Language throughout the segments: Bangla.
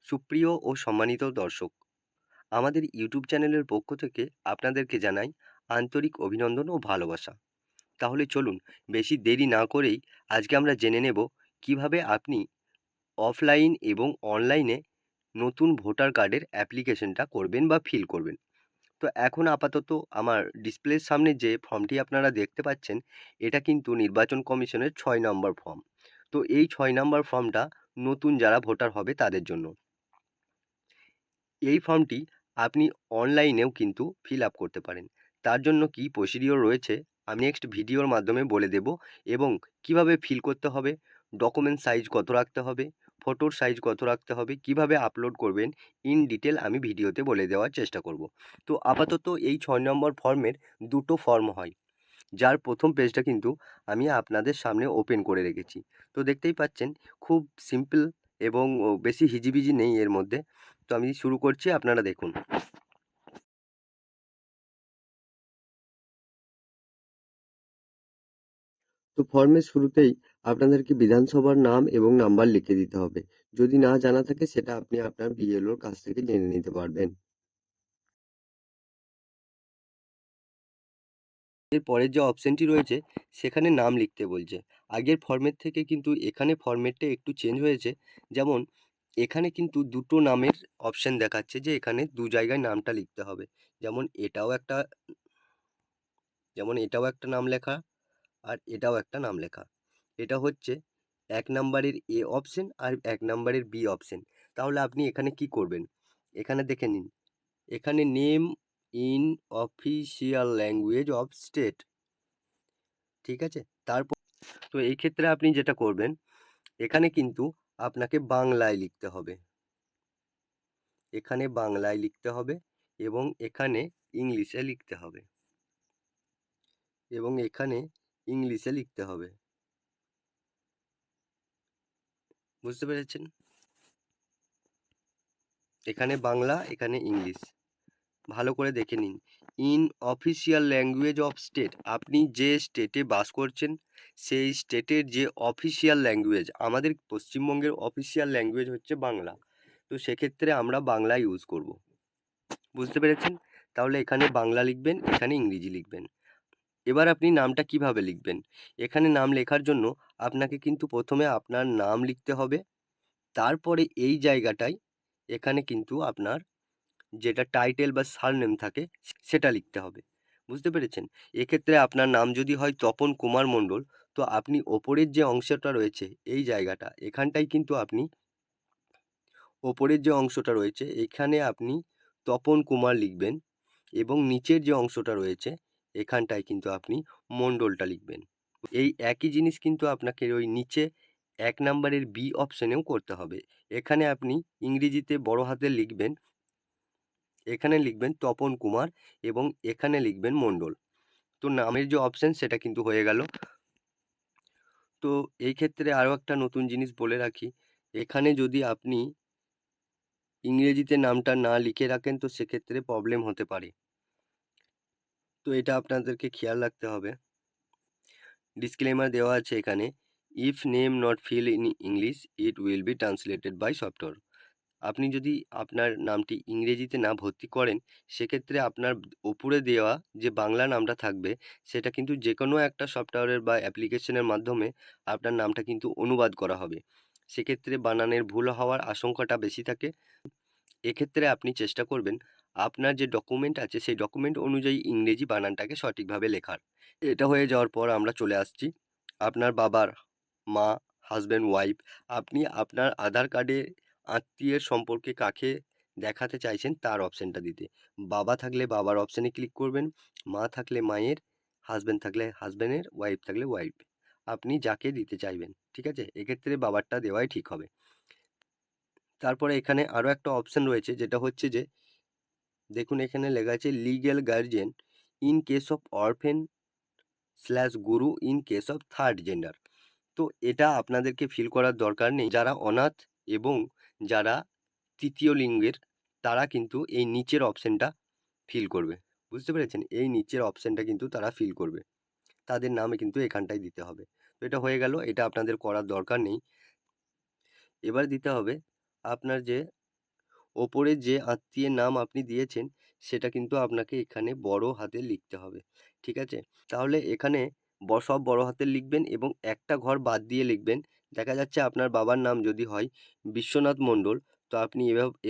সুপ্রিয় ও সম্মানিত দর্শক, আমাদের ইউটিউব চ্যানেলের পক্ষ থেকে আপনাদেরকে জানাই আন্তরিক অভিনন্দন ও ভালোবাসা। তাহলে চলুন, বেশি দেরি না করেই আজকে আমরা জেনে নেব কিভাবে আপনি অফলাইন এবং অনলাইনে নতুন ভোটার কার্ডের অ্যাপ্লিকেশনটা করবেন বা ফিল করবেন। তো এখন আপাতত আমার ডিসপ্লের সামনে যে ফর্মটি আপনারা দেখতে পাচ্ছেন, এটা কিন্তু নির্বাচন কমিশনের ৬ নম্বর ফর্ম। তো এই ৬ নম্বর ফর্মটা নতুন যারা ভোটার হবে তাদের জন্য। এই ফর্মটি আপনি অনলাইনেও কিন্তু ফিল আপ করতে পারেন। তার জন্য কি প্রসিডিওর রয়েছে আমি নেক্সট ভিডিওর মাধ্যমে বলে দেব, এবং কিভাবে ফিল করতে হবে, ডকুমেন্ট সাইজ কত রাখতে হবে, ফটোর সাইজ কত রাখতে হবে, কিভাবে আপলোড করবেন, ইন ডিটেল আমি ভিডিওতে বলে দেওয়ার চেষ্টা করব। তো আপাতত এই ৬ নম্বর ফর্মের দুটো ফর্ম হয়, যার প্রথম পেজটা কিন্তু আমি আপনাদের সামনে ওপেন করে রেখেছি। তো দেখতেই পাচ্ছেন, খুব সিম্পল এবং বেশি হিজিবিজি নেই এর মধ্যে। তো আমি শুরু করছি, আপনারা দেখুন। তো ফর্মের শুরুতেই আপনাদেরকে বিধানসভার নাম এবং নাম্বার লিখে দিতে হবে। যদি না জানা থাকে সেটা আপনি আপনার বিএলওর কাছ থেকে জেনে নিতে পারবেন। এর পরের যে অপশনটি রয়েছে সেখানে নাম লিখতে বলছে। আগের ফর্মের থেকে কিন্তু এখানে ফর্মেটটা একটু চেঞ্জ হয়েছে। যেমন এখানে কিন্তু দুটো নামের অপশন দেখাচ্ছে, যে এখানে দু জায়গায় নামটা লিখতে হবে। যেমন এটাও একটা নাম লেখা, আর এটাও একটা নাম লেখা। এটা হচ্ছে ১ নাম্বারের এ অপশন আর ১ নাম্বারের বি অপশন। তাহলে আপনি এখানে কি করবেন? এখানে দেখে নিন। এখানে name in official language of state, ঠিক আছে? তারপর তো এই ক্ষেত্রে আপনি যেটা করবেন, এখানে কিন্তু আপনাকে বাংলায় লিখতে হবে। এখানে বাংলায় লিখতে হবে, এবং এখানে ইংলিশে লিখতে হবে, এবং এখানে ইংলিশে লিখতে হবে। বুঝতে পেরেছেন? এখানে বাংলা, এখানে ইংলিশ। ভালো করে দেখে নিন। In official language of state, আপনি যে স্টেটে বাস করছেন সেই স্টেটের যে অফিসিয়াল ল্যাঙ্গুয়েজ, আমাদের পশ্চিমবঙ্গের অফিসিয়াল ল্যাঙ্গুয়েজ হচ্ছে বাংলা। তো সেক্ষেত্রে আমরা বাংলা ইউজ করব। বুঝতে পেরেছেন? তাহলে এখানে বাংলা লিখবেন, এখানে ইংরেজি লিখবেন। এবার আপনি নামটা কিভাবে লিখবেন? এখানে নাম লেখার জন্য আপনাকে কিন্তু প্রথমে আপনার নাম লিখতে হবে। তারপরে এই জায়গাটায় এখানে কিন্তু আপনার যেটা টাইটেল বা সারনেম থাকে সেটা লিখতে হবে। বুঝতে পেরেছেন? এক্ষেত্রে আপনার নাম যদি হয় তপন কুমার মণ্ডল, তো আপনি ওপরের যে অংশটা রয়েছে এই জায়গাটা, এখানটায় কিন্তু আপনি ওপরের যে অংশটা রয়েছে এখানে আপনি তপন কুমার লিখবেন, এবং নিচের যে অংশটা রয়েছে এখানটায় কিন্তু আপনি মণ্ডলটা লিখবেন। এই একই জিনিস কিন্তু আপনাকে ওই নিচে ১ নাম্বারের বি অপশনেও করতে হবে। এখানে আপনি ইংরেজিতে বড় হাতে লিখবেন, এখানে লিখবেন তপন কুমার, এবং এখানে লিখবেন মণ্ডল। তো নামের যে অপশন সেটা কিন্তু হয়ে গেল। তো এই ক্ষেত্রে আরও একটা নতুন জিনিস বলে রাখি, এখানে যদি আপনি ইংরেজিতে নামটা না লিখে রাখেন তো সেক্ষেত্রে প্রবলেম হতে পারে। তো এটা আপনাদেরকে খেয়াল রাখতে হবে। ডিসক্লেমার দেওয়া আছে এখানে, if name not fill in English it will be translated by software. আপনি যদি আপনার নামটি ইংরেজিতে না ভর্তি করেন সেক্ষেত্রে আপনার উপরে দেওয়া যে বাংলা নামটা থাকবে সেটা কিন্তু যে কোনো একটা সফটওয়্যারের বা অ্যাপ্লিকেশনের মাধ্যমে আপনার নামটা কিন্তু অনুবাদ করা হবে। সেক্ষেত্রে বানানের ভুল হওয়ার আশঙ্কাটা বেশি থাকে। এক্ষেত্রে আপনি চেষ্টা করবেন আপনার যে ডকুমেন্ট আছে সেই ডকুমেন্ট অনুযায়ী ইংরেজি বানানটাকে সঠিকভাবে লেখার। এটা হয়ে যাওয়ার পর আমরা চলে আসছি আপনার বাবার, মা, হাজব্যান্ড, ওয়াইফ, আপনি আপনার আধার কার্ডে আত্মীয়ের সম্পর্কে কাকে দেখাতে চাইছেন তার অপশানটা দিতে। বাবা থাকলে বাবার অপশানে ক্লিক করবেন, মা থাকলে মায়ের, হাজব্যান্ড থাকলে হাজব্যান্ডের, ওয়াইফ থাকলে ওয়াইফ, আপনি যাকে দিতে চাইবেন। ঠিক আছে? এক্ষেত্রে বাবারটা দেওয়াই ঠিক হবে। তারপরে এখানে আরও একটা অপশান রয়েছে, যেটা হচ্ছে যে দেখুন এখানে লেখা আছে legal guardian in case of orphan slash guru in case of third gender. তো এটা আপনাদেরকে ফিল করার দরকার নেই। যারা অনাথ এবং যারা তৃতীয় লিঙ্গের তারা কিন্তু এই নিচের অপশানটা ফিল করবে। বুঝতে পেরেছেন? এই নিচের অপশানটা কিন্তু তারা ফিল করবে। তাদের নামে কিন্তু এখানটায় দিতে হবে। তো এটা হয়ে গেল, এটা আপনাদের করার দরকার নেই। এবার দিতে হবে আপনার যে ওপরে যে আত্মীয়ের নাম আপনি দিয়েছেন সেটা কিন্তু আপনাকে এখানে বড় হাতে লিখতে হবে, ঠিক আছে? তাহলে এখানে সব বড় হাতে লিখবেন এবং একটা ঘর বাদ দিয়ে লিখবেন। দেখা যাচ্ছে আপনার বাবার নাম যদি হয় বিশ্বনাথ মণ্ডল, তো আপনি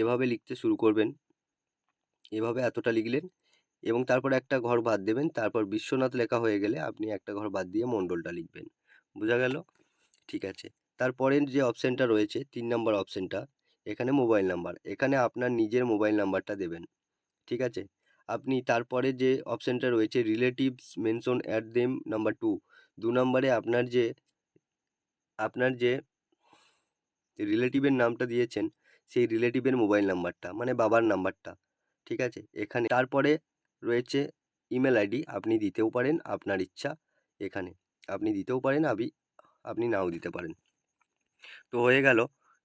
এভাবে লিখতে শুরু করবেন। এভাবে এতটা লিখলেন এবং তারপরে একটা ঘর বাদ দেবেন, তারপর বিশ্বনাথ লেখা হয়ে গেলে আপনি একটা ঘর বাদ দিয়ে মণ্ডলটা লিখবেন। বোঝা গেল? ঠিক আছে। তারপরের যে অপশানটা রয়েছে ৩ নম্বর অপশানটা, এখানে মোবাইল নাম্বার। এখানে আপনার নিজের মোবাইল নাম্বারটা দেবেন, ঠিক আছে? আপনি তারপরে যে অপশানটা রয়েছে relatives mention at them number ২ নম্বরে আপনার যে রিলেটিভের নামটা দিয়েছেন সেই রিলেটিভের মোবাইল নাম্বারটা, মানে বাবার নাম্বারটা, ঠিক আছে? এখানে তারপরে রয়েছে ইমেল আইডি, আপনি দিতেও পারেন আপনার ইচ্ছা এখানে। আপনি দিতেও পারেন, আপনি নাও দিতে পারেন। তো হয়ে গেল।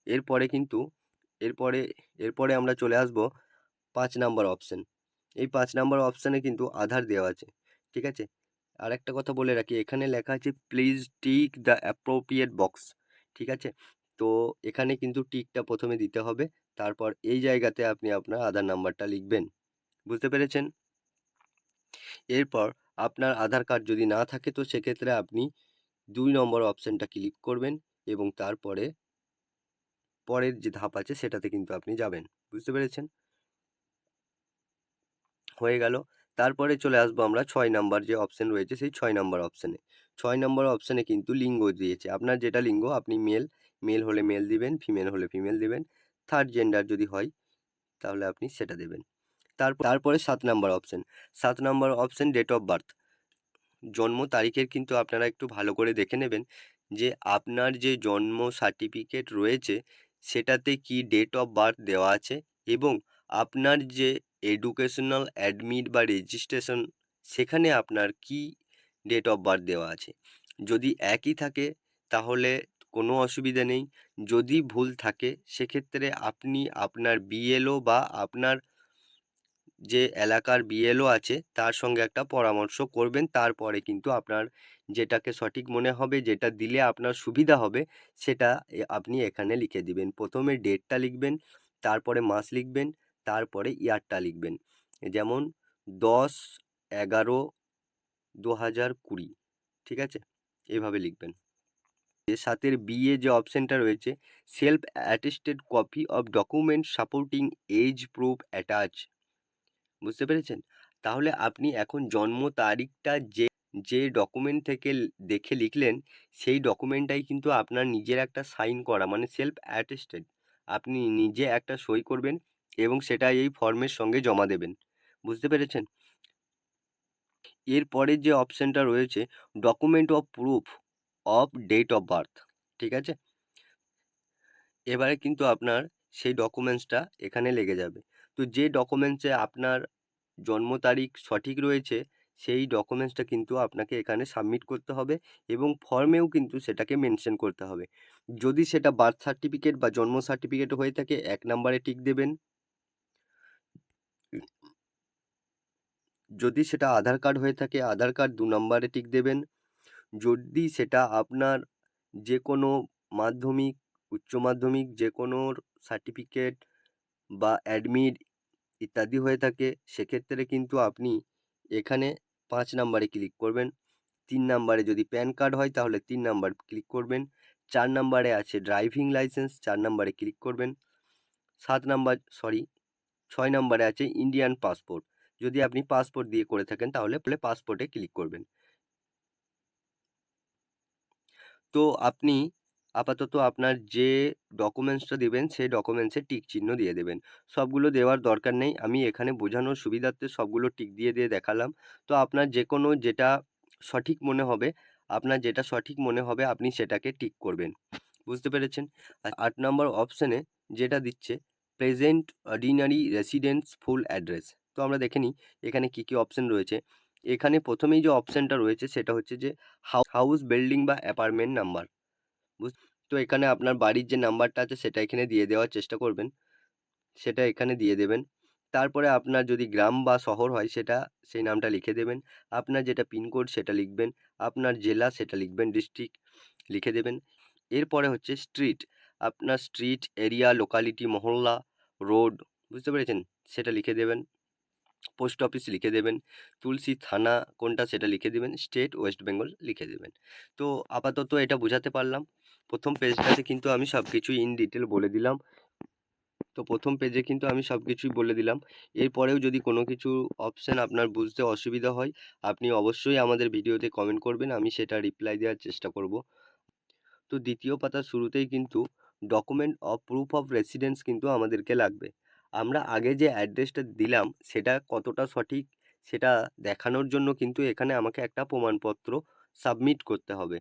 এরপরে কিন্তু এরপরে এরপরে আমরা চলে আসব ৫ নাম্বার অপশান। এই ৫ নাম্বার অপশানে কিন্তু আধার দেওয়া আছে, ঠিক আছে? আরেকটা কথা বলে রাখি, এখানে লেখা আছে please tick the appropriate box, ঠিক আছে? তো এখানে কিন্তু টিকটা প্রথমে দিতে হবে, তারপর এই জায়গাতে আপনি আপনার আধার নাম্বারটা লিখবেন। বুঝতে পেরেছেন? এরপর আপনার আধার কার্ড যদি না থাকে তো সেক্ষেত্রে আপনি ২ নম্বর অপশানটা ক্লিক করবেন এবং তারপরে পরের যে ধাপ আছে সেটাতে কিন্তু আপনি যাবেন। বুঝতে পেরেছেন? হয়ে গেল। তারপরে চলে আসবো আমরা ৬ নাম্বার যে অপশান রয়েছে সেই ৬ নাম্বার অপশানে। ৬ নম্বর অপশানে কিন্তু লিঙ্গ দিয়েছে। আপনার যেটা লিঙ্গ আপনি মেল হলে মেল দিবেন, ফিমেল হলে ফিমেল দিবেন। থার্ড জেন্ডার যদি হয় তাহলে আপনি সেটা দেবেন। তারপরে ৭ number option. ৭ number option date of birth. জন্ম তারিখের কিন্তু আপনারা একটু ভালো করে দেখে নেবেন যে আপনার যে জন্ম সার্টিফিকেট রয়েছে সেটাতে কি ডেট অফ বার্থ দেওয়া আছে এবং আপনার যে এডুকেশনাল অ্যাডমিট বা রেজিস্ট্রেশন সেখানে আপনার কি ডেট অফ বার্থ দেওয়া আছে। যদি একই থাকে তাহলে কোনো অসুবিধা নেই। যদি ভুল থাকে সেক্ষেত্রে আপনি আপনার বিএলও বা আপনার যে এলাকার বিএলও আছে তার সঙ্গে একটা পরামর্শ করবেন। তারপরে কিন্তু আপনার যেটাকে সঠিক মনে হবে, যেটা দিলে আপনার সুবিধা হবে সেটা আপনি এখানে লিখে দিবেন। প্রথমে ডেটটা লিখবেন, তারপরে মাস লিখবেন, তারপরে ইয়ারটা লিখবেন। যেমন 10/11/2020, ঠিক আছে? এভাবে লিখবেন। ৭ বি-এ যে অপশানটা রয়েছে self attested copy of document supporting as proof attach. বুঝতে পেরেছেন? তাহলে আপনি এখন জন্ম তারিখটা যে ডকুমেন্ট থেকে দেখে লিখলেন সেই ডকুমেন্টটাই কিন্তু আপনার নিজের একটা সাইন করা, মানে সেলফ অ্যাটেস্টেড। আপনি নিজে একটা সই করবেন এবং সেটা এই ফর্মের সঙ্গে জমা দেবেন। বুঝতে পেরেছেন? এরপরের যে অপশানটা রয়েছে document of proof of date of birth, ঠিক আছে? এবারে কিন্তু আপনার সেই ডকুমেন্টসটা এখানে লেগে যাবে। তো যে ডকুমেন্টসে আপনার জন্ম তারিখ সঠিক রয়েছে সেই ডকুমেন্টসটা কিন্তু আপনাকে এখানে সাবমিট করতে হবে এবং ফর্মেও কিন্তু সেটাকে মেনশন করতে হবে। যদি সেটা বার্থ সার্টিফিকেট বা জন্ম সার্টিফিকেট হয়ে থাকে ১ নাম্বারে টিক দেবেন। যদি সেটা আধার কার্ড হয়ে থাকে আধার কার্ড ২ নাম্বারে টিক দেবেন। যদি সেটা আপনার যে কোনো মাধ্যমিক, উচ্চ মাধ্যমিক যে কোনো সার্টিফিকেট বা অ্যাডমিট ইত্যাদি হয়ে থাকে সেক্ষেত্রে কিন্তু আপনি এখানে ৫ নাম্বারে ক্লিক করবেন। ৩ নাম্বারে যদি প্যান কার্ড হয় তাহলে ৩ নাম্বার ক্লিক করবেন। ৪ নাম্বারে আছে ড্রাইভিং লাইসেন্স, ৪ নাম্বারে ক্লিক করবেন। ৬ নাম্বারে আছে ইন্ডিয়ান পাসপোর্ট। যদি আপনি পাসপোর্ট দিয়ে করে থাকেন তাহলে পাসপোর্টে ক্লিক করবেন। তো আপনি আপাতত আপনার যে ডকুমেন্টসটা দেবেন সেই ডকুমেন্টসে টিক চিহ্ন দিয়ে দেবেন। সবগুলো দেওয়ার দরকার নেই। আমি এখানে বোঝানোর সুবিধার্থে সবগুলো টিক দিয়ে দেখালাম। তো আপনার যেটা সঠিক মনে হবে আপনি সেটাকে টিক করবেন। বুঝতে পেরেছেন? ৮ নম্বর অপশানে যেটা দিচ্ছে present ordinary residence full address. তো আমরা দেখে নিই এখানে কি অপশান রয়েছে। এখানে প্রথমেই যে অপশানটা রয়েছে সেটা হচ্ছে যে হাউস, বিল্ডিং বা অ্যাপার্টমেন্ট নাম্বার। তো এখানে আপনার বাড়ির যে নাম্বারটা আছে সেটা এখানে দিয়ে দেওয়ার চেষ্টা করবেন, সেটা এখানে দিয়ে দেবেন। তারপরে আপনার যদি গ্রাম বা শহর হয় সেই নামটা লিখে দেবেন। আপনার যেটা পিনকোড সেটা লিখবেন, আপনার জেলা সেটা লিখবেন, ডিস্ট্রিক্ট লিখে দেবেন। এরপরে হচ্ছে স্ট্রিট, আপনার স্ট্রিট, এরিয়া, লোকালিটি, মহল্লা রোড, বুঝতে পেরেছেন, সেটা লিখে দেবেন। পোস্ট অফিস লিখে দেবেন, তুলসী থানা কোনটা সেটা লিখে দেবেন, স্টেট ওয়েস্ট বেঙ্গল লিখে দেবেন। তো আপাতত এটা বোঝাতে পারলাম। প্রথম পেজটাতে কিন্তু আমি সব কিছুই ইন ডিটেল বলে দিলাম। তো প্রথম পেজে কিন্তু আমি সব কিছুই বলে দিলাম। এরপরেও যদি কোনো কিছু অপশান আপনার বুঝতে অসুবিধা হয়, আপনি অবশ্যই আমাদের ভিডিওতে কমেন্ট করবেন, আমি সেটা রিপ্লাই দেওয়ার চেষ্টা করব। তো দ্বিতীয় পাতার শুরুতেই কিন্তু document of proof of residence কিন্তু আমাদেরকে লাগবে। আমরা আগে যে অ্যাড্রেসটা দিলাম সেটা কতটা সঠিক সেটা দেখানোর জন্য কিন্তু এখানে আমাকে একটা প্রমাণপত্র সাবমিট করতে হবে।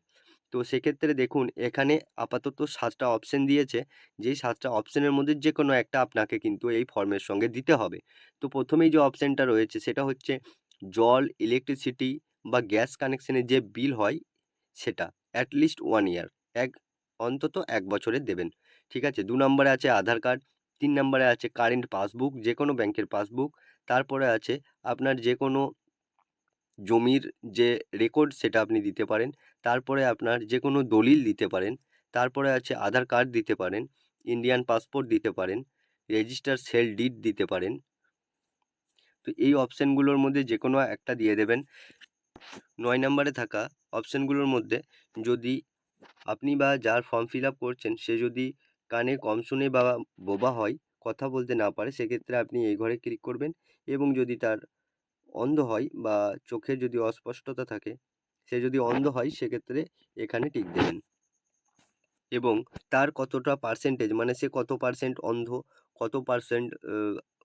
তো সেক্ষেত্রে দেখুন এখানে আপাতত 7টা অপশন দিয়েছে, যেই 7টা অপশনের মধ্যে যে কোনো একটা আপনাকে কিন্তু এই ফর্মের সঙ্গে দিতে হবে। তো প্রথমেই যে অপশনটা রয়েছে সেটা হচ্ছে জল, ইলেকট্রিসিটি বা গ্যাস কানেকশনের যে বিল হয় সেটা অ্যাটলিস্ট 1 ইয়ার, অন্তত 1 বছরের দেবেন। ঠিক আছে? 2 নম্বরে আছে আধার কার্ড, 3 নম্বরে আছে কারেন্ট পাসবুক, যে কোনো ব্যাংকের পাসবুক, তারপরে আছে আপনার যে কোনো জমির যে রেকর্ড সেটা আপনি দিতে পারেন, তারপরে আপনার যে কোনো দলিল দিতে পারেন, তারপরে আছে আধার কার্ড দিতে পারেন, ইন্ডিয়ান পাসপোর্ট দিতে পারেন, রেজিস্টার সেল ডিড দিতে পারেন। তো এই অপশনগুলোর মধ্যে যে কোনো একটা দিয়ে দেবেন। 9 নম্বরে থাকা অপশনগুলোর মধ্যে যদি আপনি বা যার ফর্ম ফিল আপ করছেন সে যদি কানে কম শুনে বা বোবা হয়, কথা বলতে না পারে, সেক্ষেত্রে আপনি এই ঘরে ক্লিক করবেন। এবং যদি তার অন্ধ হয় বা চোখে যদি অস্পষ্টতা থাকে, সে যদি অন্ধ হয় সেক্ষেত্রে এখানে টিক দেবেন। এবং তার কতটা পার্সেন্টেজ, মানে সে কত পার্সেন্ট অন্ধ, কত পার্সেন্ট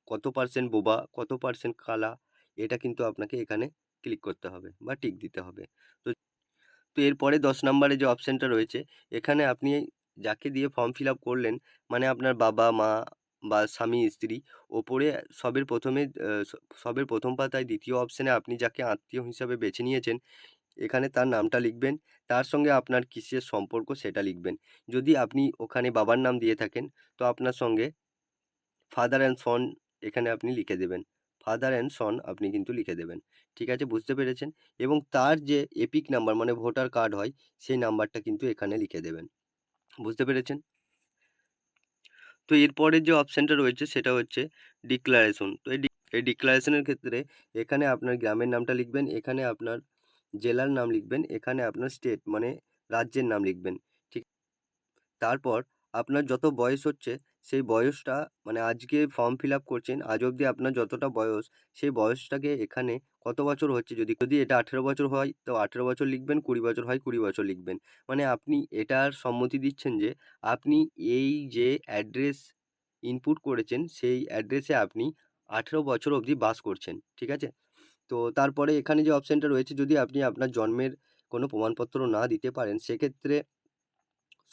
কত পার্সেন্ট বোবা, কত পার্সেন্ট কালা, এটা কিন্তু আপনাকে এখানে ক্লিক করতে হবে বা টিক দিতে হবে। তো তো এরপরে 10 নম্বরে যে অপশানটা রয়েছে, এখানে আপনি যাকে দিয়ে ফর্ম ফিল আপ করলেন, মানে আপনার বাবা, মা বা স্বামী, স্ত্রী, ওপরে সবের ১ম এ সবের ১ম পাতায় ২য় অপশানে আপনি যাকে আত্মীয় হিসাবে বেছে নিয়েছেন, এখানে তার নামটা লিখবেন। তার সঙ্গে আপনার কিসের সম্পর্ক সেটা লিখবেন। যদি আপনি ওখানে বাবার নাম দিয়ে থাকেন, তো আপনার সঙ্গে ফাদার অ্যান্ড সন এখানে আপনি লিখে দেবেন। ফাদার অ্যান্ড সন আপনি কিন্তু লিখে দেবেন। ঠিক আছে? বুঝতে পেরেছেন? এবং তার যে এপিক নাম্বার মানে ভোটার কার্ড হয়, সেই নাম্বারটা কিন্তু এখানে লিখে দেবেন। বুঝতে পেরেছেন? তো এরপরের যে অপশানটা রয়েছে সেটা হচ্ছে ডিক্লারেশন। তো এই ডিক্লারেশনের ক্ষেত্রে এখানে আপনার গ্রামের নামটা লিখবেন, এখানে আপনার জেলার নাম লিখবেন, এখানে আপনার স্টেট মানে রাজ্যের নাম লিখবেন। ঠিক, তারপর আপনার যত বয়স হচ্ছে সেই বয়সটা, মানে আজকে ফর্ম ফিল আপ করছেন, আজ অবধি আপনার যতটা বয়স, সেই বয়সটাকে এখানে কত বছর হচ্ছে, যদি যদি এটা 18 বছর হয় তো 18 বছর লিখবেন, 20 বছর হয় 20 বছর লিখবেন। মানে আপনি এটার সম্মতি দিচ্ছেন যে আপনি এই যে অ্যাড্রেস ইনপুট করেছেন সেই অ্যাড্রেসে আপনি 18 বছর অবধি বাস করছেন। ঠিক আছে? তো তারপরে এখানে যে অপশানটা রয়েছে, যদি আপনি আপনার জন্মের কোনো প্রমাণপত্র না দিতে পারেন সেক্ষেত্রে,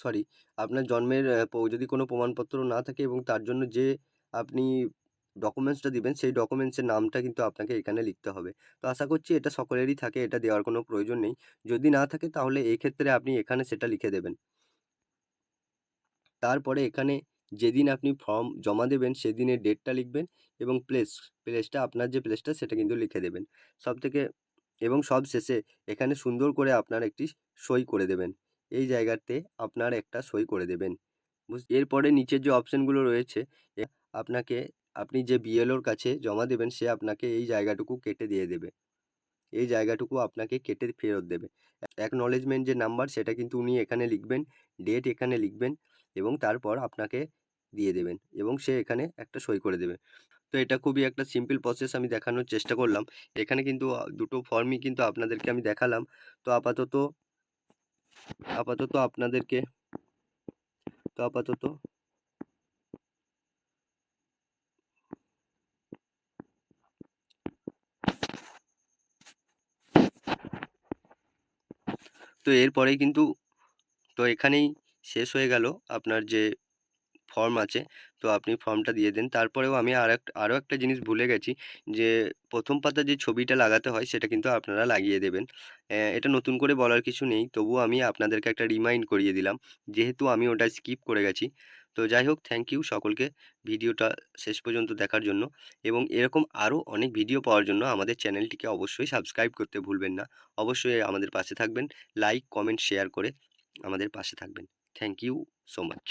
সরি, আপনার জন্মের যদি কোনো প্রমাণপত্র না থাকে এবং তার জন্য যে আপনি ডকুমেন্টসটা দিবেন সেই ডকুমেন্টসের নামটা কিন্তু আপনাকে এখানে লিখতে হবে। তো আশা করছি এটা সকলেরই থাকে, এটা দেওয়ার কোনো প্রয়োজন নেই। যদি না থাকে তাহলে এই ক্ষেত্রে আপনি এখানে সেটা লিখে দেবেন। তারপরে এখানে যেদিন আপনি ফর্ম জমা দেবেন সেদিনের ডেটটা লিখবেন এবং প্লেসটা আপনার যে প্লেসটা সেটা কিন্তু লিখে দেবেন। সবথেকে এবং সবশেষে এখানে সুন্দর করে আপনার একটি সই করে দেবেন। এই জায়গাতে আপনার একটা সই করে দেবেন। এরপরে নিচের যে অপশনগুলো রয়েছে, এ আপনাকে, আপনি যে বিএলওর কাছে জমা দেবেন সে আপনাকে এই জায়গাটুকু কেটে দিয়ে দেবে। এই জায়গাটুকু আপনাকে কেটে ফেরত দেবে। অ্যাকনলেজমেন্ট যে নাম্বার সেটা কিন্তু উনি এখানে লিখবেন, ডেট এখানে লিখবেন এবং তারপর আপনাকে দিয়ে দেবেন এবং সে এখানে একটা সই করে দেবে। তো এটা খুবই একটা সিম্পল প্রসেস আমি দেখানোর চেষ্টা করলাম। এখানে কিন্তু দুটো ফর্মই কিন্তু আপনাদেরকে আমি দেখালাম। তো আপাতত আপনাদেরকে তো আপাতত তো এরপরেই কিন্তু, তো এখানেই শেষ হয়ে গেল আপনার যে ফর্ম আছে, তো আপনি ফর্মটা দিয়ে দেন। তারপরেও আমি আরও একটা জিনিস ভুলে গেছি, যে ১ম পাতায় যে ছবিটা লাগাতে হয় সেটা কিন্তু আপনারা লাগিয়ে দেবেন। এটা নতুন করে বলার কিছু নেই, তবুও আমি আপনাদেরকে একটা রিমাইন্ড করিয়ে দিলাম, যেহেতু আমি ওটা স্কিপ করে গেছি। তো যাই হোক, থ্যাংক ইউ সকলকে ভিডিওটা শেষ পর্যন্ত দেখার জন্য, এবং এরকম আরও অনেক ভিডিও পাওয়ার জন্য আমাদের চ্যানেলটিকে অবশ্যই সাবস্ক্রাইব করতে ভুলবেন না। অবশ্যই আমাদের পাশে থাকবেন, লাইক, কমেন্ট, শেয়ার করে আমাদের পাশে থাকবেন। Thank you so much.